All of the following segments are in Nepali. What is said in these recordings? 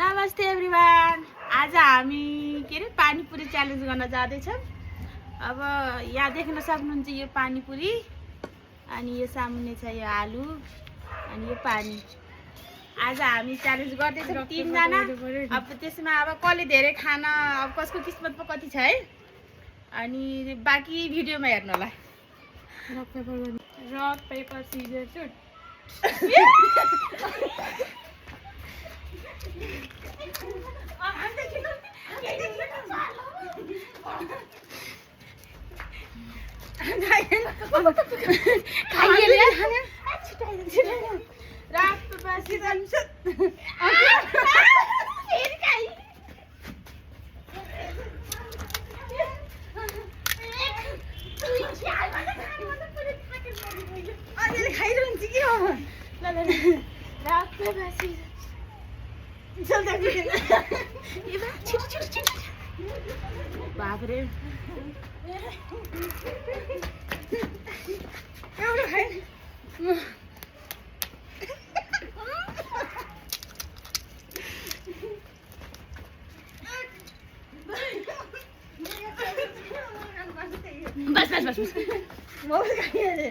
नमस्ते एभ्रिवान। आज हामी के अरे पानीपुरी च्यालेन्ज गर्न जाँदैछौँ। अब यहाँ देख्न सक्नुहुन्छ यो पानीपुरी अनि यो सामुन्ने छ यो आलु अनि यो पानी। आज हामी च्यालेन्ज गर्दैछौँ तीनजना। अब त्यसमा अब कसले धेरै खाना अब कसको किस्मतमा कति छ है। अनि बाँकी भिडियोमा हेर्नु होला। Rock paper scissor shoot. बाबरे बस बस बस बहुत खाइए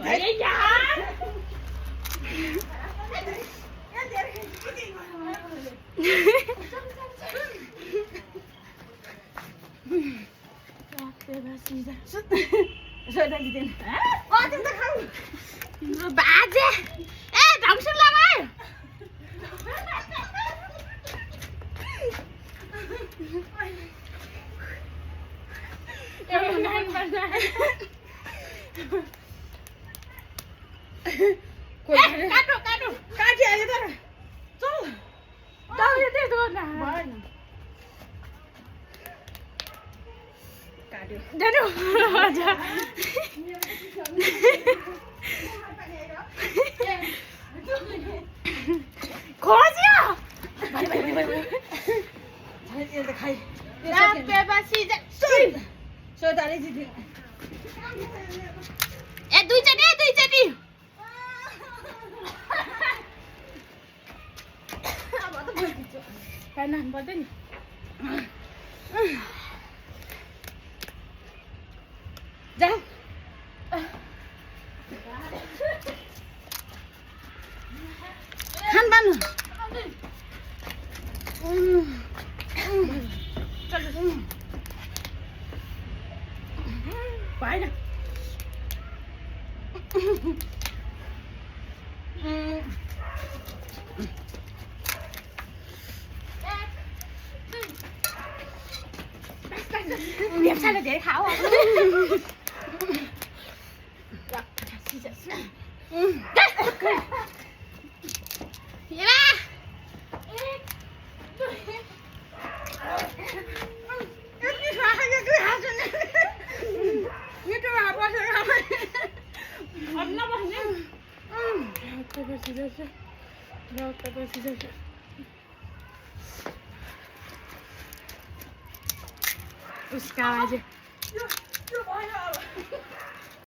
अरे यार बाजे ए ढङ्गसित लगायो काटो काटो काटिहाल्यो तर चल दौडी दे गर्न भएन काट्यो जानु हजुर खोज्यो भाइ भाइ भाइ भाइ छ त खाइ पेपछि सोइ सोताले जित्यो ए दुईचोटि नाम पर्दैन नि जाऊ खान बानु भएन व्यवसायले धेरै खाऊ उसका आवाज